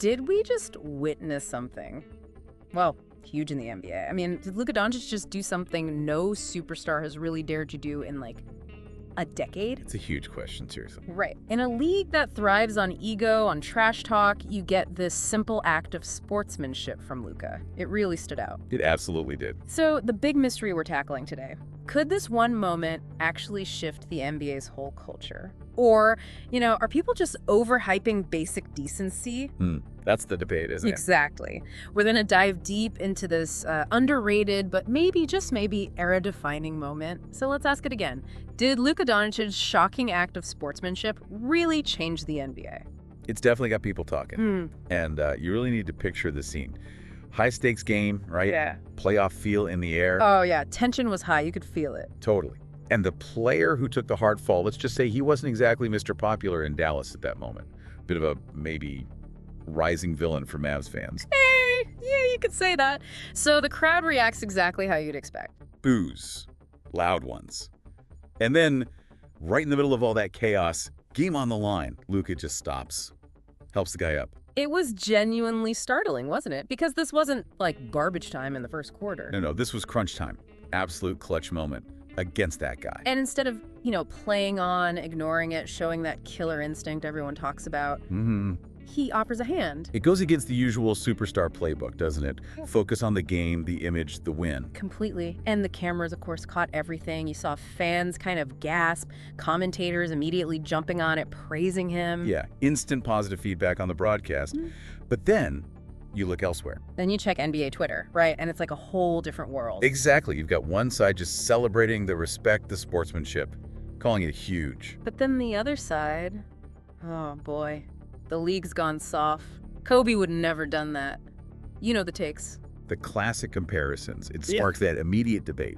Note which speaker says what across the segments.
Speaker 1: Did we just witness something? Well, huge in the NBA. I mean, did Luka Doncic just do something no superstar has really dared to do in, like, a decade?
Speaker 2: It's a huge question, seriously.
Speaker 1: Right. In a league that thrives on ego, on trash talk, you get this simple act of sportsmanship from Luka. It really stood out.
Speaker 2: It absolutely did.
Speaker 1: So, the big mystery we're tackling today. Could this one moment actually shift the NBA's whole culture? Or, are people just overhyping basic decency?
Speaker 2: That's the debate, isn't it?
Speaker 1: Exactly. We're going to dive deep into this underrated, but maybe, just maybe, era-defining moment. So let's ask it again. Did Luka Doncic's shocking act of sportsmanship really change the NBA?
Speaker 2: It's definitely got people talking. And you really need to picture the scene. High-stakes game, right?
Speaker 1: Yeah.
Speaker 2: Playoff feel in the air.
Speaker 1: Oh, yeah. Tension was high. You could feel it.
Speaker 2: Totally. And the player who took the hard fall, let's just say he wasn't exactly Mr. Popular in Dallas at that moment. Bit of a maybe rising villain for Mavs fans.
Speaker 1: Hey, yeah, you could say that. So the crowd reacts exactly how you'd expect.
Speaker 2: Boos. Loud ones. And then, right in the middle of all that chaos, game on the line, Luka just stops. Helps the guy up.
Speaker 1: It was genuinely startling, wasn't it? Because this wasn't like garbage time in the first quarter.
Speaker 2: No, this was crunch time. Absolute clutch moment against that guy.
Speaker 1: And instead of, playing on, ignoring it, showing that killer instinct everyone talks about, he offers a hand.
Speaker 2: It goes against the usual superstar playbook, doesn't it? Focus on the game, the image, the win.
Speaker 1: Completely. And the cameras, of course, caught everything. You saw fans kind of gasp, commentators immediately jumping on it, praising him.
Speaker 2: Yeah, instant positive feedback on the broadcast. But then you look elsewhere.
Speaker 1: Then you check NBA Twitter, right? And it's like a whole different world.
Speaker 2: Exactly. You've got one side just celebrating the respect, the sportsmanship, calling it huge.
Speaker 1: But then the other side, oh boy, the league's gone soft. Kobe would never done that. You know the takes.
Speaker 2: The classic comparisons. It sparks that immediate debate.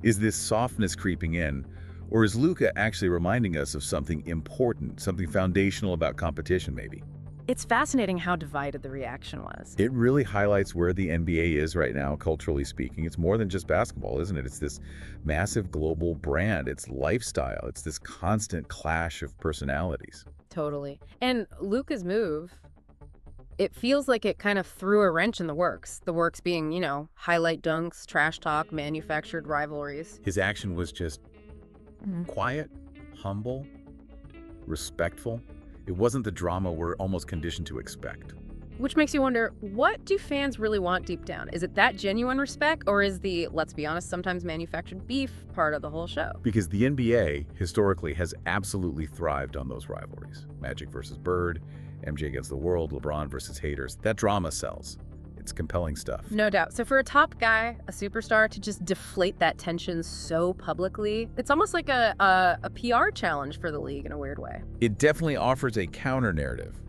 Speaker 2: Is this softness creeping in, or is Luka actually reminding us of something important, something foundational about competition maybe?
Speaker 1: It's fascinating how divided the reaction was.
Speaker 2: It really highlights where the NBA is right now, culturally speaking. It's more than just basketball, isn't it? It's this massive global brand. It's lifestyle. It's this constant clash of personalities.
Speaker 1: Totally. And Luka's move, it feels like it kind of threw a wrench in the works. The works being, highlight dunks, trash talk, manufactured rivalries.
Speaker 2: His action was just quiet, humble, respectful. It wasn't the drama we're almost conditioned to expect.
Speaker 1: Which makes you wonder, what do fans really want deep down? Is it that genuine respect, or is the, let's be honest, sometimes manufactured beef part of the whole show?
Speaker 2: Because the NBA, historically, has absolutely thrived on those rivalries. Magic versus Bird, MJ against the world, LeBron versus haters. That drama sells. It's compelling stuff.
Speaker 1: No doubt. So for a top guy, a superstar, to just deflate that tension so publicly, it's almost like a PR challenge for the league in a weird way.
Speaker 2: It definitely offers a counter-narrative.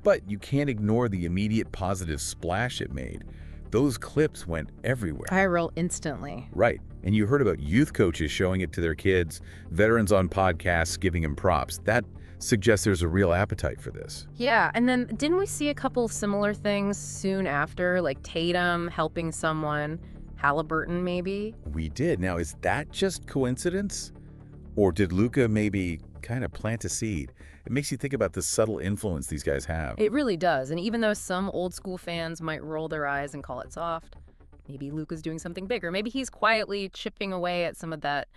Speaker 2: But you can't ignore the immediate positive splash it made. Those clips went everywhere.
Speaker 1: Viral instantly.
Speaker 2: Right. And you heard about youth coaches showing it to their kids, veterans on podcasts giving him props. That suggests there's a real appetite for this.
Speaker 1: Yeah, and then didn't we see a couple similar things soon after, like Tatum helping someone, Halliburton maybe?
Speaker 2: We did. Now, is that just coincidence? Or did Luka maybe kind of plant a seed? It makes you think about the subtle influence these guys have.
Speaker 1: It really does. And even though some old school fans might roll their eyes and call it soft, maybe Luka's doing something bigger. Maybe he's quietly chipping away at some of that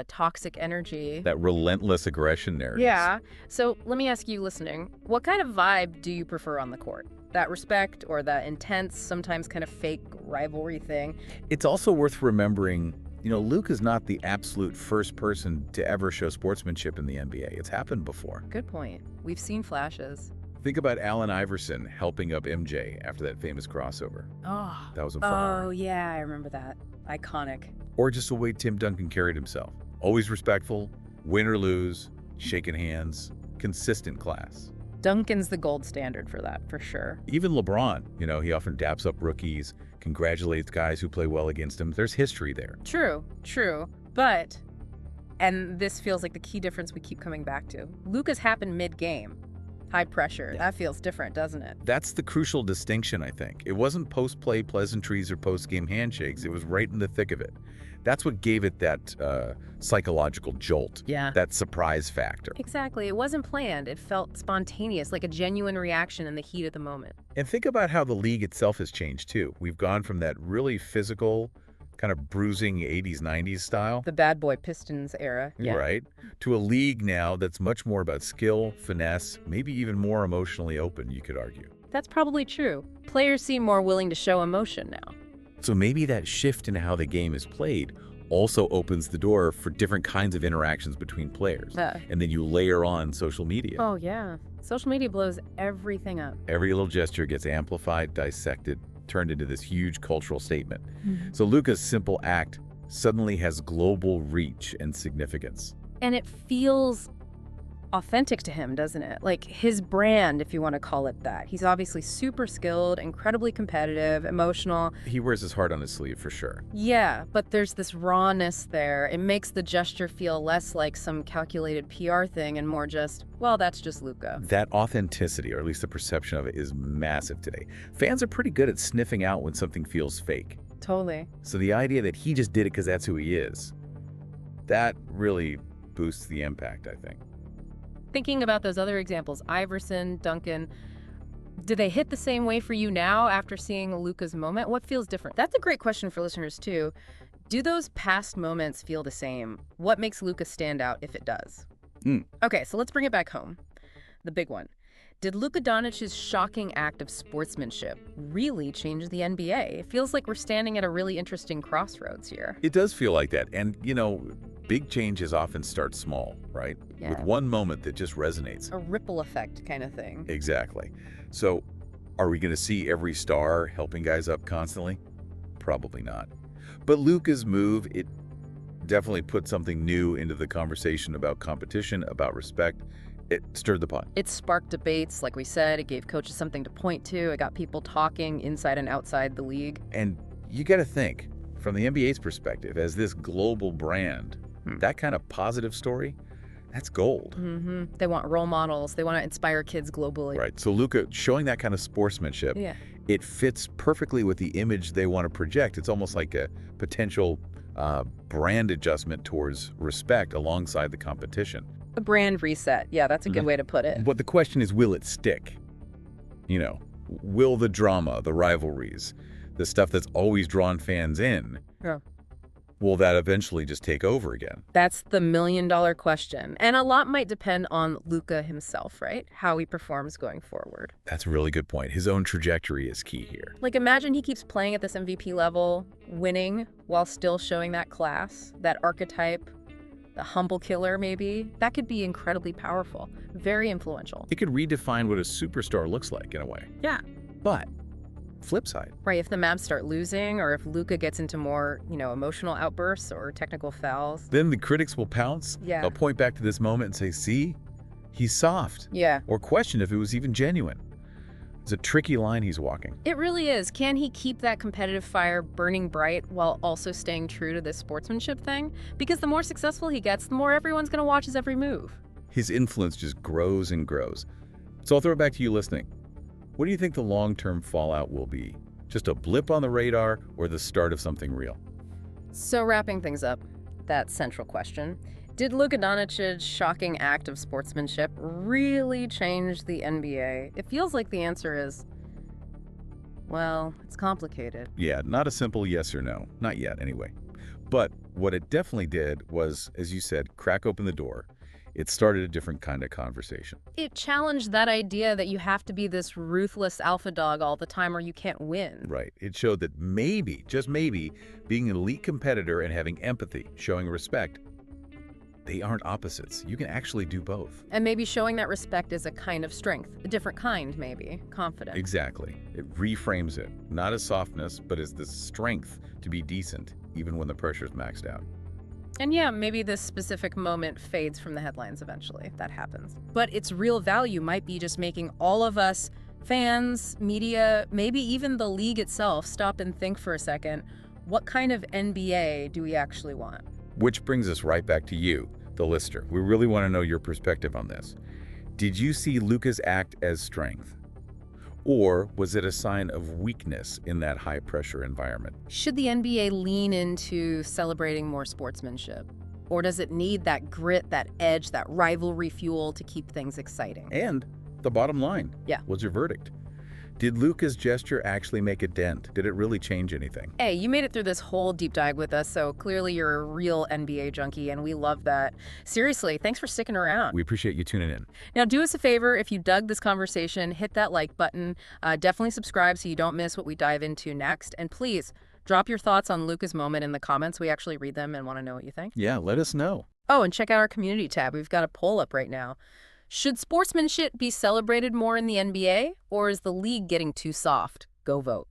Speaker 1: toxic energy.
Speaker 2: That relentless aggression narrative.
Speaker 1: Yeah. So let me ask you listening, what kind of vibe do you prefer on the court? That respect or that intense, sometimes kind of fake rivalry thing?
Speaker 2: It's also worth remembering, Luka's not the absolute first person to ever show sportsmanship in the NBA. It's happened before.
Speaker 1: Good point. We've seen flashes.
Speaker 2: Think about Allen Iverson helping up MJ after that famous crossover.
Speaker 1: Oh.
Speaker 2: That was a fire.
Speaker 1: Oh, yeah, I remember that. Iconic.
Speaker 2: Or just the way Tim Duncan carried himself. Always respectful, win or lose, shaking hands, consistent class.
Speaker 1: Duncan's the gold standard for that, for sure.
Speaker 2: Even LeBron, he often daps up rookies, congratulates guys who play well against him. There's history there.
Speaker 1: True. But, and this feels like the key difference we keep coming back to, Luka's happened mid-game. High pressure. That feels different, doesn't it?
Speaker 2: That's the crucial distinction, I think. It wasn't post-play pleasantries or post-game handshakes. It was right in the thick of it. That's what gave it that psychological jolt, that surprise factor.
Speaker 1: Exactly. It wasn't planned. It felt spontaneous, like a genuine reaction in the heat of the moment.
Speaker 2: And think about how the league itself has changed, too. We've gone from that really physical, kind of bruising 80s, 90s style.
Speaker 1: The bad boy Pistons era.
Speaker 2: Right. To a league now that's much more about skill, finesse, maybe even more emotionally open, you could argue.
Speaker 1: That's probably true. Players seem more willing to show emotion now.
Speaker 2: So maybe that shift in how the game is played also opens the door for different kinds of interactions between players. And then you layer on social media.
Speaker 1: Oh, yeah. Social media blows everything up.
Speaker 2: Every little gesture gets amplified, dissected, turned into this huge cultural statement. So Luka's simple act suddenly has global reach and significance.
Speaker 1: And it feels authentic to him, doesn't it? Like his brand, if you want to call it that. He's obviously super skilled, incredibly competitive, emotional.
Speaker 2: He wears his heart on his sleeve for sure.
Speaker 1: Yeah, but there's this rawness there. It makes the gesture feel less like some calculated PR thing and more just, well, that's just Luka.
Speaker 2: That authenticity, or at least the perception of it, is massive today. Fans are pretty good at sniffing out when something feels fake.
Speaker 1: Totally.
Speaker 2: So the idea that he just did it because that's who he is, that really boosts the impact, I think.
Speaker 1: Thinking about those other examples, Iverson, Duncan, do they hit the same way for you now after seeing Luka's moment? What feels different? That's a great question for listeners, too. Do those past moments feel the same? What makes Luka stand out if it does? Okay, so let's bring it back home. The big one. Did Luka Doncic's shocking act of sportsmanship really change the NBA? It feels like we're standing at a really interesting crossroads here.
Speaker 2: It does feel like that. And, you know, big changes often start small, right?
Speaker 1: Yeah.
Speaker 2: With one moment that just resonates.
Speaker 1: A ripple effect kind of thing.
Speaker 2: Exactly. So are we going to see every star helping guys up constantly? Probably not. But Luka's move, it definitely put something new into the conversation about competition, about respect. It stirred the pot.
Speaker 1: It sparked debates, like we said. It gave coaches something to point to. It got people talking inside and outside the league.
Speaker 2: And you got to think, from the NBA's perspective, as this global brand, that kind of positive story, that's gold.
Speaker 1: They want role models. They want to inspire kids globally.
Speaker 2: Right. So Luka showing that kind of sportsmanship, it fits perfectly with the image they want to project. It's almost like a potential brand adjustment towards respect alongside the competition.
Speaker 1: A brand reset. Yeah, that's a good way to put it.
Speaker 2: But the question is, will it stick? You know, will the drama, the rivalries, the stuff that's always drawn fans in, will that eventually just take over again?
Speaker 1: That's the million-dollar question. And a lot might depend on Luka himself, right? How he performs going forward.
Speaker 2: That's a really good point. His own trajectory is key here.
Speaker 1: Like, imagine he keeps playing at this MVP level, winning, while still showing that class, that archetype, the humble killer, maybe. That could be incredibly powerful, very influential.
Speaker 2: It could redefine what a superstar looks like in a way.
Speaker 1: Yeah.
Speaker 2: But flip side.
Speaker 1: Right, if the Mavs start losing or if Luka gets into more, emotional outbursts or technical fouls.
Speaker 2: Then the critics will pounce.
Speaker 1: Yeah.
Speaker 2: They'll point back to this moment and say, see, he's soft.
Speaker 1: Yeah.
Speaker 2: Or question if it was even genuine. It's a tricky line he's walking.
Speaker 1: It really is. Can he keep that competitive fire burning bright while also staying true to this sportsmanship thing? Because the more successful he gets, the more everyone's going to watch his every move.
Speaker 2: His influence just grows and grows. So I'll throw it back to you listening. What do you think the long-term fallout will be? Just a blip on the radar or the start of something real?
Speaker 1: So wrapping things up, that central question. Did Luka Doncic's shocking act of sportsmanship really change the NBA? It feels like the answer is, well, it's complicated.
Speaker 2: Yeah, not a simple yes or no. Not yet, anyway. But what it definitely did was, as you said, crack open the door. It started a different kind of conversation.
Speaker 1: It challenged that idea that you have to be this ruthless alpha dog all the time or you can't win.
Speaker 2: Right. It showed that maybe, just maybe, being an elite competitor and having empathy, showing respect, they aren't opposites. You can actually do both.
Speaker 1: And maybe showing that respect is a kind of strength, a different kind, maybe, confidence.
Speaker 2: Exactly. It reframes it, not as softness, but as the strength to be decent, even when the pressure's maxed out.
Speaker 1: And yeah, maybe this specific moment fades from the headlines eventually. That happens. But its real value might be just making all of us, fans, media, maybe even the league itself, stop and think for a second, what kind of NBA do we actually want? Which
Speaker 2: brings us right back to you, the listener. We really want to know your perspective on this. Did you see Luka's act as strength? Or was it a sign of weakness in that high-pressure environment?
Speaker 1: Should the NBA lean into celebrating more sportsmanship? Or does it need that grit, that edge, that rivalry fuel to keep things exciting?
Speaker 2: And the bottom line,
Speaker 1: Yeah.
Speaker 2: what's your verdict? Did Luka's gesture actually make a dent? Did it really change anything?
Speaker 1: Hey, you made it through this whole deep dive with us, so clearly you're a real NBA junkie, and we love that. Seriously, thanks for sticking around.
Speaker 2: We appreciate you tuning in.
Speaker 1: Now, do us a favor, if you dug this conversation, hit that like button. Definitely subscribe so you don't miss what we dive into next. And please, drop your thoughts on Luka's moment in the comments. We actually read them and want to know what you think.
Speaker 2: Yeah, let us know.
Speaker 1: Oh, and check out our community tab. We've got a poll up right now. Should sportsmanship be celebrated more in the NBA, or is the league getting too soft? Go vote.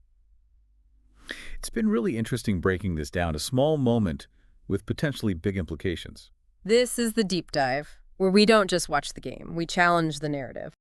Speaker 2: It's been really interesting breaking this down, a small moment with potentially big implications.
Speaker 1: This is the deep dive, where we don't just watch the game, we challenge the narrative.